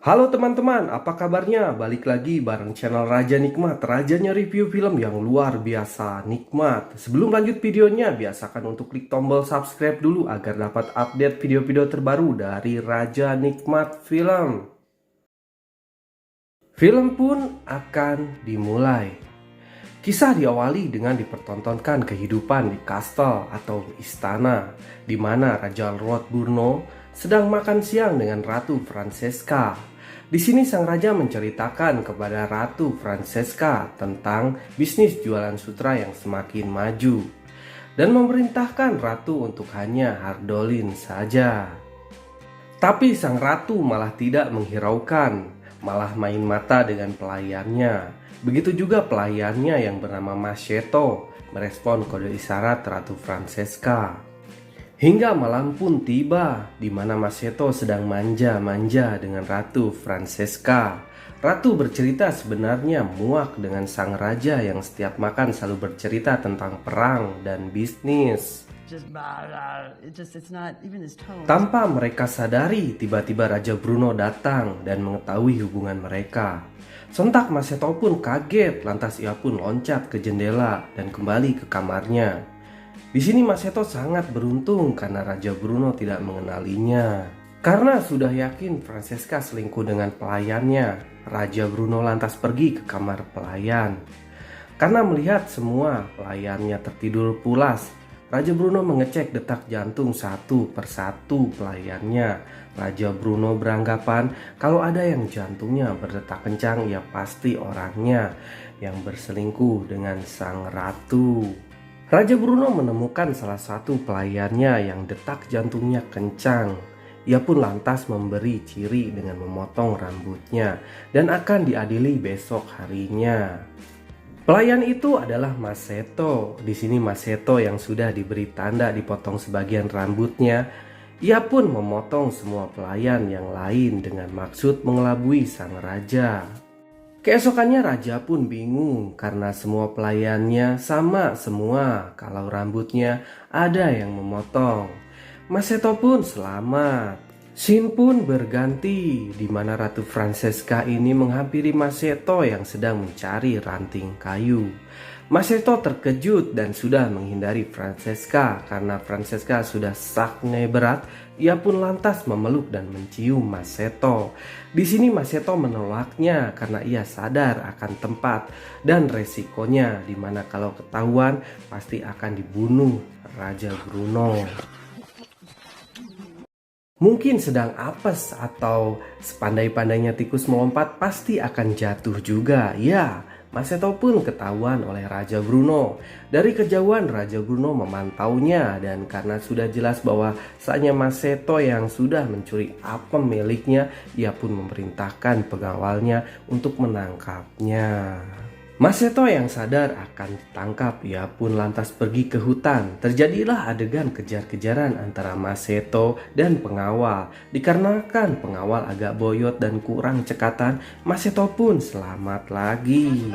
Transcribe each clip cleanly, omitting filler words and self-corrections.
Halo teman-teman, apa kabarnya? Balik lagi bareng channel Raja Nikmat, rajanya review film yang luar biasa nikmat. Sebelum lanjut videonya, biasakan untuk klik tombol subscribe dulu agar dapat update video-video terbaru dari Raja Nikmat Film. Film pun akan dimulai. Kisah diawali dengan dipertontonkan kehidupan di kastel atau istana, di mana Raja Lord Brunno sedang makan siang dengan Ratu Francesca. Di sini sang raja menceritakan kepada Ratu Francesca tentang bisnis jualan sutra yang semakin maju dan memerintahkan Ratu untuk hanya Hardolin saja. Tapi sang ratu malah tidak menghiraukan, malah main mata dengan pelayannya. Begitu juga pelayannya yang bernama Macheto merespon kode isyarat Ratu Francesca. Hingga malam pun tiba, di mana Macheto sedang manja-manja dengan Ratu Francesca. Ratu bercerita sebenarnya muak dengan sang raja yang setiap makan selalu bercerita tentang perang dan bisnis. Tanpa mereka sadari, tiba-tiba Raja Brunno datang dan mengetahui hubungan mereka. Sontak Macheto pun kaget, lantas ia pun loncat ke jendela dan kembali ke kamarnya. Di sini Macheto sangat beruntung karena Raja Brunno tidak mengenalinya. Karena sudah yakin Francesca selingkuh dengan pelayannya, Raja Brunno lantas pergi ke kamar pelayan. Karena melihat semua pelayannya tertidur pulas, Raja Brunno mengecek detak jantung satu persatu pelayannya. Raja Brunno beranggapan kalau ada yang jantungnya berdetak kencang, ya pasti orangnya yang berselingkuh dengan sang ratu. Raja Brunno menemukan salah satu pelayannya yang detak jantungnya kencang. Ia pun lantas memberi ciri dengan memotong rambutnya dan akan diadili besok harinya. Pelayan itu adalah Macheto. Di sini Macheto yang sudah diberi tanda dipotong sebagian rambutnya, ia pun memotong semua pelayan yang lain dengan maksud mengelabui sang raja. Keesokannya raja pun bingung karena semua pelayannya sama semua kalau rambutnya ada yang memotong. Macheto pun selamat. Scene pun berganti di mana Ratu Francesca ini menghampiri Macheto yang sedang mencari ranting kayu. Macheto terkejut dan sudah menghindari Francesca karena Francesca sudah sakne berat. Ia pun lantas memeluk dan mencium Macheto. Di sini Macheto menolaknya karena ia sadar akan tempat dan resikonya, di mana kalau ketahuan pasti akan dibunuh Raja Brunno. Mungkin sedang apes atau sepandai-pandainya tikus melompat pasti akan jatuh juga. Ya, Macheto pun ketahuan oleh Raja Brunno. Dari kejauhan Raja Brunno memantaunya dan karena sudah jelas bahwa saatnya Macheto yang sudah mencuri apem miliknya, ia pun memerintahkan pengawalnya untuk menangkapnya. Macheto yang sadar akan ditangkap, ia pun lantas pergi ke hutan. Terjadilah adegan kejar-kejaran antara Macheto dan pengawal. Dikarenakan pengawal agak boyot dan kurang cekatan, Macheto pun selamat lagi.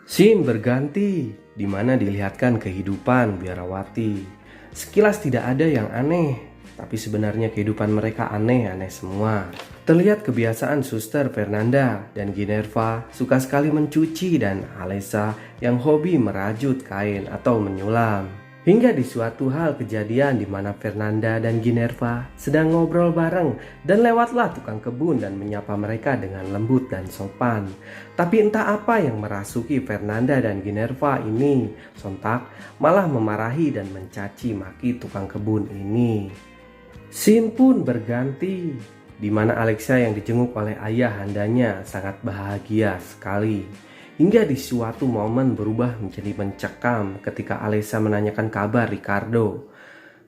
Scene berganti, di mana dilihatkan kehidupan biarawati. Sekilas tidak ada yang aneh, tapi sebenarnya kehidupan mereka aneh-aneh semua. Terlihat kebiasaan Suster Fernanda dan Ginerva suka sekali mencuci dan Alessa yang hobi merajut kain atau menyulam. Hingga di suatu hal kejadian di mana Fernanda dan Ginerva sedang ngobrol bareng dan lewatlah tukang kebun dan menyapa mereka dengan lembut dan sopan. Tapi entah apa yang merasuki Fernanda dan Ginerva ini, sontak malah memarahi dan mencaci maki tukang kebun ini. Scene pun berganti, di mana Alexa yang dijenguk oleh ayah handanya sangat bahagia sekali. Hingga di suatu momen berubah menjadi mencekam ketika Alexa menanyakan kabar Ricardo.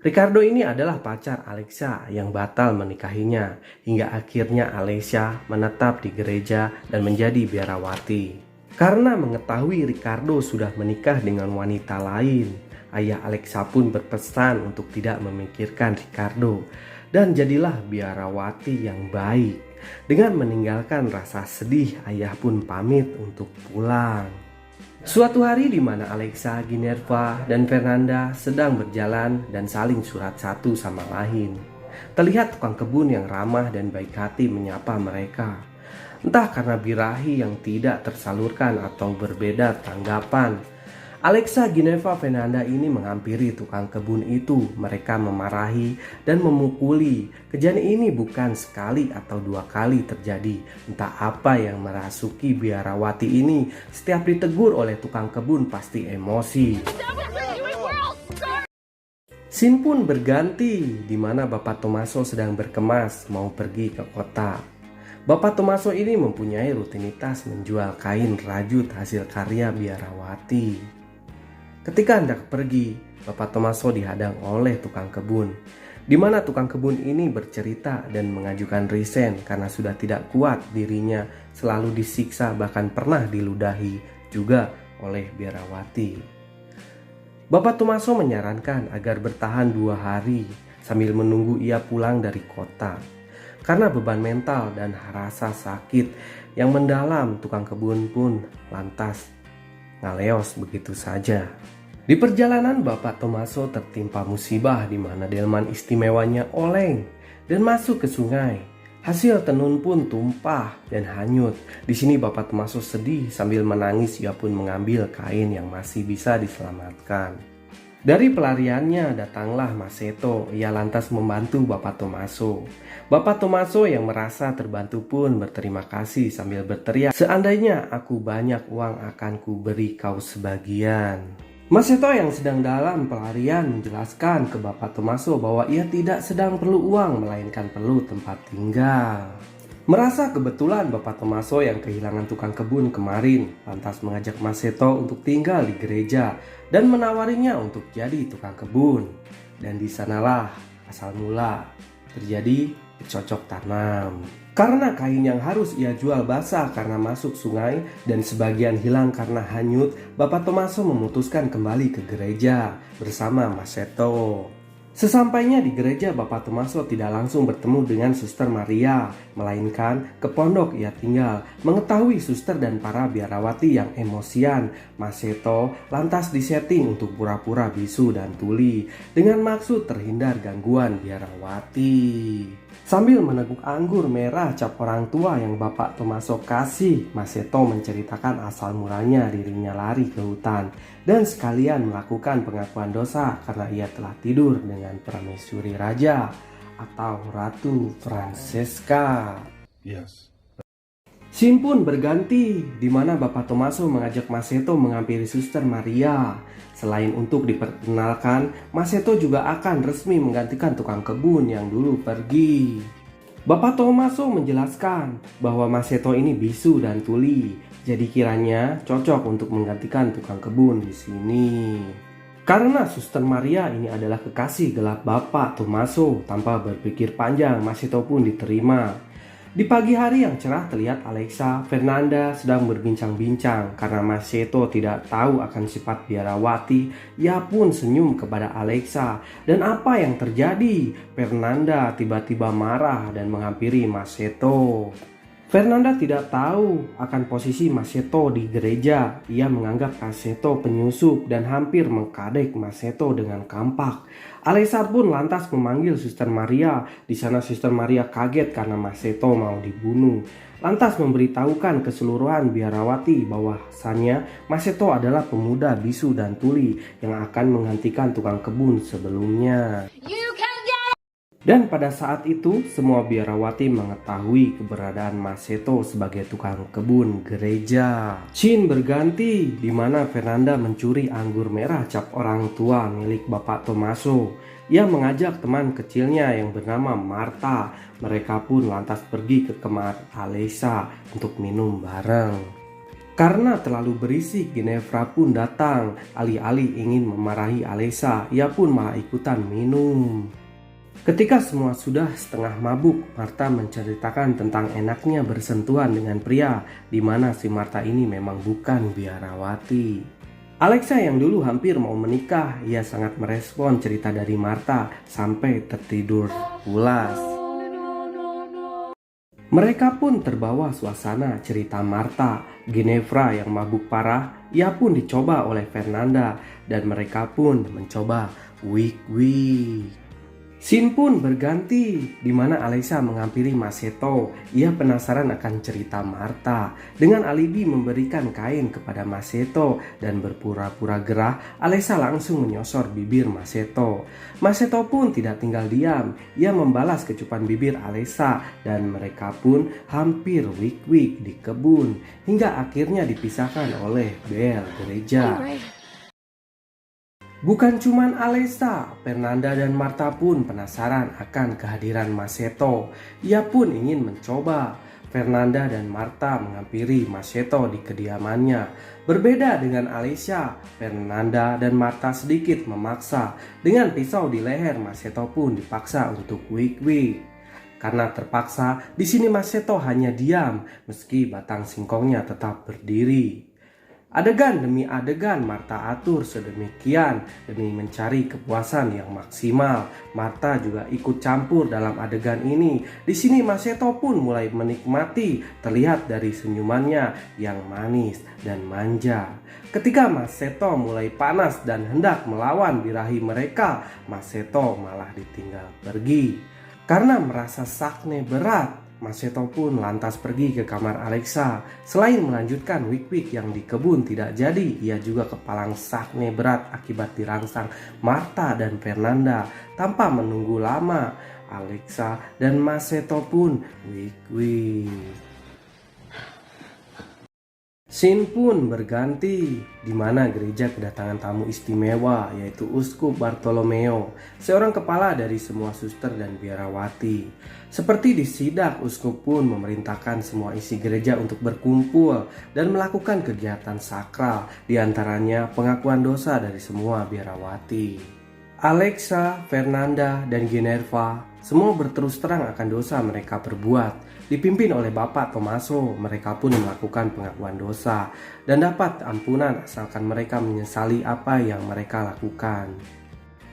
Ricardo ini adalah pacar Alexa yang batal menikahinya. Hingga akhirnya Alexa menetap di gereja dan menjadi biarawati. Karena mengetahui Ricardo sudah menikah dengan wanita lain, ayah Alexa pun berpesan untuk tidak memikirkan Ricardo dan jadilah biarawati yang baik. Dengan meninggalkan rasa sedih, ayah pun pamit untuk pulang. Suatu hari di mana Alexa, Ginerva, dan Fernanda sedang berjalan dan saling curhat satu sama lain. Terlihat tukang kebun yang ramah dan baik hati menyapa mereka. Entah karena birahi yang tidak tersalurkan atau berbeda tanggapan, Alexa, Ginevra, Fernanda ini menghampiri tukang kebun itu. Mereka memarahi dan memukuli. Kejadian ini bukan sekali atau dua kali terjadi. Entah apa yang merasuki biarawati ini. Setiap ditegur oleh tukang kebun pasti emosi. Scene pun berganti, di mana Bapak Tommaso sedang berkemas mau pergi ke kota. Bapak Tommaso ini mempunyai rutinitas menjual kain rajut hasil karya biarawati. Ketika hendak pergi, Bapak Tommaso dihadang oleh tukang kebun, di mana tukang kebun ini bercerita dan mengajukan resign karena sudah tidak kuat dirinya selalu disiksa, bahkan pernah diludahi juga oleh biarawati. Bapak Tommaso menyarankan agar bertahan 2 hari sambil menunggu ia pulang dari kota. Karena beban mental dan rasa sakit yang mendalam, tukang kebun pun lantas ngaleos begitu saja. Di perjalanan Bapak Tommaso tertimpa musibah di mana delman istimewanya oleng dan masuk ke sungai. Hasil tenun pun tumpah dan hanyut. Di sini Bapak Tommaso sedih sambil menangis. Ia pun mengambil kain yang masih bisa diselamatkan. Dari pelariannya datanglah Masetto. Ia lantas membantu Bapak Tommaso. Bapak Tommaso yang merasa terbantu pun berterima kasih sambil berteriak, "Seandainya aku banyak uang akan kuberi kau sebagian." Masetto yang sedang dalam pelarian menjelaskan ke Bapak Tommaso bahwa ia tidak sedang perlu uang melainkan perlu tempat tinggal. Merasa kebetulan Bapak Tommaso yang kehilangan tukang kebun kemarin lantas mengajak Masetto untuk tinggal di gereja dan menawarinya untuk jadi tukang kebun. Dan di sanalah asal mula terjadi bercocok tanam. Karena kain yang harus ia jual basah karena masuk sungai dan sebagian hilang karena hanyut, Bapak Tommaso memutuskan kembali ke gereja bersama Masetto. Sesampainya di gereja, Bapak Tommaso tidak langsung bertemu dengan Suster Maria, melainkan ke pondok ia tinggal. Mengetahui suster dan para biarawati yang emosian, Masetto lantas disetting untuk pura-pura bisu dan tuli dengan maksud terhindar gangguan biarawati. Sambil meneguk anggur merah cap orang tua yang Bapak Tommaso kasih, Masetto menceritakan asal mulanya dirinya lari ke hutan dan sekalian melakukan pengakuan dosa karena ia telah tidur dengan prameswuri raja atau Ratu Francesca. Yes. Scene pun berganti, di mana Bapak Tommaso mengajak Masetto menghampiri Suster Maria. Selain untuk diperkenalkan, Masetto juga akan resmi menggantikan tukang kebun yang dulu pergi. Bapak Tommaso menjelaskan bahwa Masetto ini bisu dan tuli, jadi kiranya cocok untuk menggantikan tukang kebun di sini. Karena Suster Maria ini adalah kekasih gelap Bapak Tommaso, tanpa berpikir panjang Masetto pun diterima. Di pagi hari yang cerah terlihat Alexa, Fernanda sedang berbincang-bincang. Karena Masetto tidak tahu akan sifat biarawati, ia pun senyum kepada Alexa. Dan apa yang terjadi? Fernanda tiba-tiba marah dan menghampiri Masetto. Fernanda tidak tahu akan posisi Masetto di gereja. Ia menganggap Masetto penyusup dan hampir mengkadek Masetto dengan kampak. Alexa pun lantas memanggil Suster Maria. Di sana Suster Maria kaget karena Masetto mau dibunuh. Lantas memberitahukan keseluruhan biarawati bahwasannya Masetto adalah pemuda bisu dan tuli yang akan menggantikan tukang kebun sebelumnya. Dan pada saat itu semua biarawati mengetahui keberadaan Masetto sebagai tukang kebun gereja. Scene berganti di mana Fernanda mencuri anggur merah cap orang tua milik Bapak Tommaso. Ia mengajak teman kecilnya yang bernama Marta. Mereka pun lantas pergi ke kamar Alexa untuk minum bareng. Karena terlalu berisik, Ginevra pun datang. Alih-alih ingin memarahi Alexa, ia pun malah ikutan minum. Ketika semua sudah setengah mabuk, Marta menceritakan tentang enaknya bersentuhan dengan pria, di mana si Marta ini memang bukan biarawati. Alexa yang dulu hampir mau menikah, ia sangat merespon cerita dari Marta sampai tertidur pulas. Mereka pun terbawa suasana cerita Marta. Ginevra yang mabuk parah, ia pun dicoba oleh Fernanda dan mereka pun mencoba wig-wig. Scene pun berganti, di mana Alexa menghampiri Maseto. Ia penasaran akan cerita Martha. Dengan alibi memberikan kain kepada Maseto dan berpura-pura gerah, Alexa langsung menyosor bibir Maseto. Maseto pun tidak tinggal diam. Ia membalas kecupan bibir Alexa dan mereka pun hampir wik-wik di kebun hingga akhirnya dipisahkan oleh bel gereja. Bukan cuman Alexa, Fernanda dan Martha pun penasaran akan kehadiran Maseto. Ia pun ingin mencoba. Fernanda dan Martha menghampiri Maseto di kediamannya. Berbeda dengan Alexa, Fernanda dan Martha sedikit memaksa. Dengan pisau di leher, Maseto pun dipaksa untuk wik-wik. Karena terpaksa, di sini Maseto hanya diam meski batang singkongnya tetap berdiri. Adegan demi adegan Martha atur sedemikian demi mencari kepuasan yang maksimal. Martha juga ikut campur dalam adegan ini. Di sini Maseto pun mulai menikmati, terlihat dari senyumannya yang manis dan manja. Ketika Maseto mulai panas dan hendak melawan birahi mereka, Maseto malah ditinggal pergi. Karena merasa sakne berat, Maseto pun lantas pergi ke kamar Alexa. Selain melanjutkan wik-wik yang di kebun tidak jadi, ia juga kepalang sakne berat akibat dirangsang Martha dan Fernanda. Tanpa menunggu lama, Alexa dan Maseto pun wik-wik. Scene pun berganti, di mana gereja kedatangan tamu istimewa, yaitu Uskup Bartolomeo, seorang kepala dari semua suster dan biarawati. Seperti di sidak, uskup pun memerintahkan semua isi gereja untuk berkumpul dan melakukan kegiatan sakral, diantaranya pengakuan dosa dari semua biarawati. Alexa, Fernanda, dan Ginerva semua berterus terang akan dosa mereka perbuat. Dipimpin oleh Bapak Tommaso, mereka pun melakukan pengakuan dosa dan dapat ampunan asalkan mereka menyesali apa yang mereka lakukan.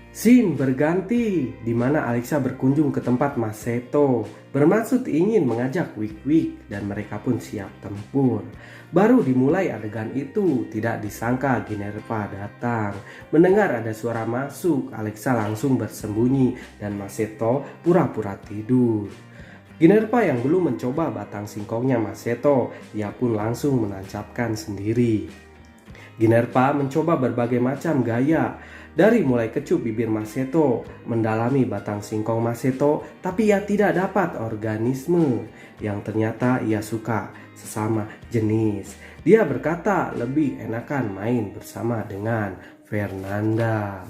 Scene berganti, di mana Alexa berkunjung ke tempat Maseto, bermaksud ingin mengajak wik-wik dan mereka pun siap tempur. Baru dimulai adegan itu, tidak disangka Ginerva datang. Mendengar ada suara masuk, Alexa langsung bersembunyi dan Maseto pura-pura tidur. Ginerva yang belum mencoba batang singkongnya Maseto, ia pun langsung menancapkan sendiri. Ginerva mencoba berbagai macam gaya, dari mulai kecup bibir Maseto, mendalami batang singkong Maseto, tapi ia tidak dapat organisme yang ternyata ia suka sesama jenis. Dia berkata lebih enakan main bersama dengan Fernanda.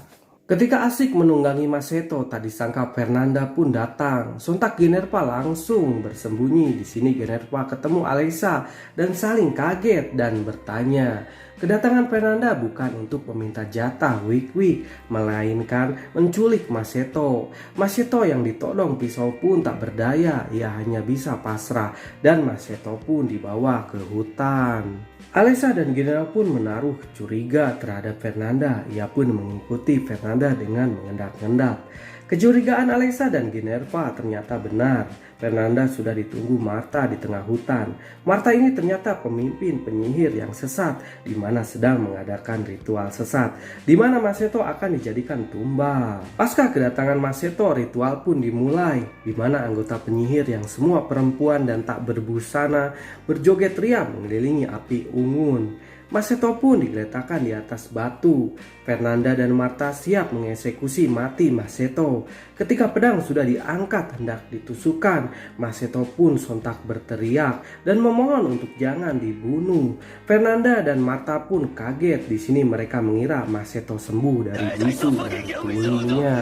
Ketika asik menunggangi Maseto, tak disangka Fernanda pun datang. Sontak Ginerva langsung bersembunyi. Di sini Ginerva ketemu Alexa dan saling kaget dan bertanya. Kedatangan Fernanda bukan untuk meminta jatah wik-wik, melainkan menculik Maseto. Maseto yang ditodong pisau pun tak berdaya, ia hanya bisa pasrah dan Maseto pun dibawa ke hutan. Alexa dan Ginerva pun menaruh curiga terhadap Fernanda. Ia pun mengikuti Fernanda dengan mengendap-endap. Kecurigaan Alexa dan Ginerva ternyata benar. Fernanda sudah ditunggu Martha di tengah hutan. Martha ini ternyata pemimpin penyihir yang sesat, di mana sedang mengadakan ritual sesat, di mana Maseto akan dijadikan tumbal. Pasca kedatangan Maseto, ritual pun dimulai, di mana anggota penyihir yang semua perempuan dan tak berbusana berjoget ria mengelilingi api unggun. Maseto pun digeletakkan di atas batu. Fernanda dan Martha siap mengeksekusi mati Maseto. Ketika pedang sudah diangkat hendak ditusukkan, Maseto pun sontak berteriak dan memohon untuk jangan dibunuh. Fernanda dan Martha pun kaget. Di sini mereka mengira Maseto sembuh dari bisu dan tulingnya.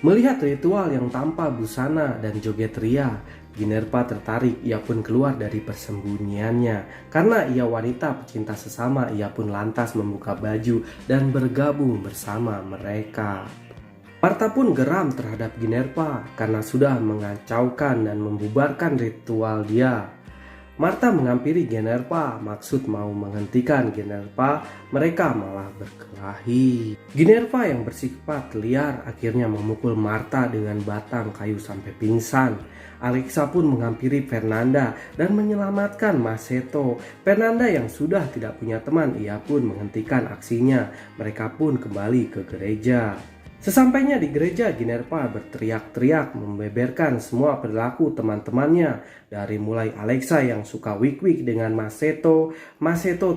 Melihat ritual yang tanpa busana dan joget ria, Ginerva tertarik. Ia pun keluar dari persembunyiannya. Karena ia wanita pecinta sesama, ia pun lantas membuka baju dan bergabung bersama mereka. Martha pun geram terhadap Ginerva karena sudah mengacaukan dan membubarkan ritual dia. Martha menghampiri Ginerva, maksud mau menghentikan Ginerva, mereka malah berkelahi. Ginerva yang bersifat liar akhirnya memukul Martha dengan batang kayu sampai pingsan. Alexa pun menghampiri Fernanda dan menyelamatkan Maseto. Fernanda yang sudah tidak punya teman, ia pun menghentikan aksinya. Mereka pun kembali ke gereja. Sesampainya di gereja, Ginerva berteriak-teriak membeberkan semua perilaku teman-temannya. Dari mulai Alexa yang suka wik-wik dengan Maceto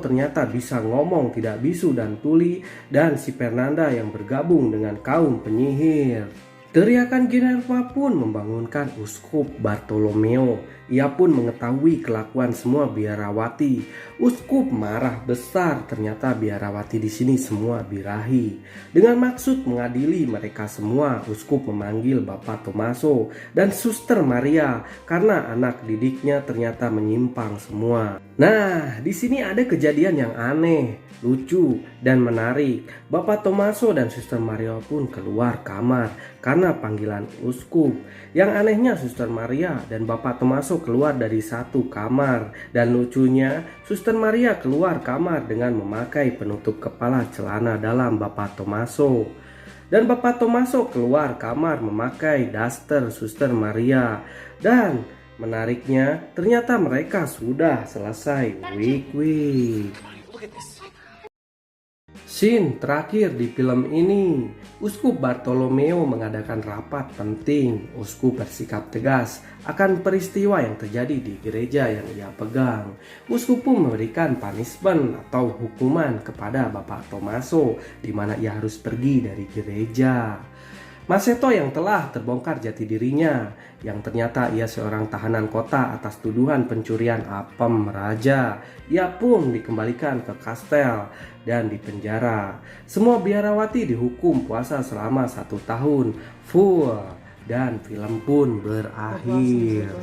ternyata bisa ngomong tidak bisu dan tuli, dan si Fernanda yang bergabung dengan kaum penyihir. Teriakan Ginerva pun membangunkan Uskup Bartolomeo. Ia pun mengetahui kelakuan semua biarawati. Uskup marah besar, ternyata biarawati di sini semua birahi. Dengan maksud mengadili mereka semua, Uskup memanggil Bapak Tommaso dan Suster Maria karena anak didiknya ternyata menyimpang semua. Nah, di sini ada kejadian yang aneh, lucu, dan menarik. Bapak Tommaso dan Suster Maria pun keluar kamar karena panggilan uskup. Yang anehnya Suster Maria dan Bapak Tommaso keluar dari satu kamar, dan lucunya Suster Maria keluar kamar dengan memakai penutup kepala celana dalam Bapak Tommaso. Dan Bapak Tommaso keluar kamar memakai daster Suster Maria. Dan menariknya ternyata mereka sudah selesai wik-wik. Scene terakhir di film ini, Uskup Bartolomeo mengadakan rapat penting. Uskup bersikap tegas akan peristiwa yang terjadi di gereja yang ia pegang. Uskup pun memberikan punishment atau hukuman kepada Bapak Tommaso, di mana ia harus pergi dari gereja. Maceto yang telah terbongkar jati dirinya, yang ternyata ia seorang tahanan kota atas tuduhan pencurian apem raja. Ia pun dikembalikan ke kastel dan dipenjara. Semua biarawati dihukum puasa selama 1 tahun full, dan film pun berakhir.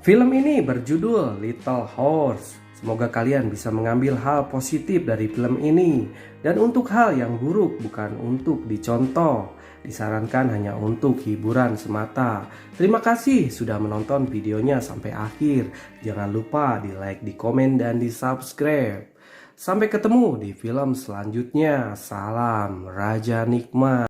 Film ini berjudul Little Horse. Semoga kalian bisa mengambil hal positif dari film ini. Dan untuk hal yang buruk bukan untuk dicontoh. Disarankan hanya untuk hiburan semata. Terima kasih sudah menonton videonya sampai akhir. Jangan lupa di like, di komen, dan di subscribe. Sampai ketemu di film selanjutnya. Salam Raja Nikmat.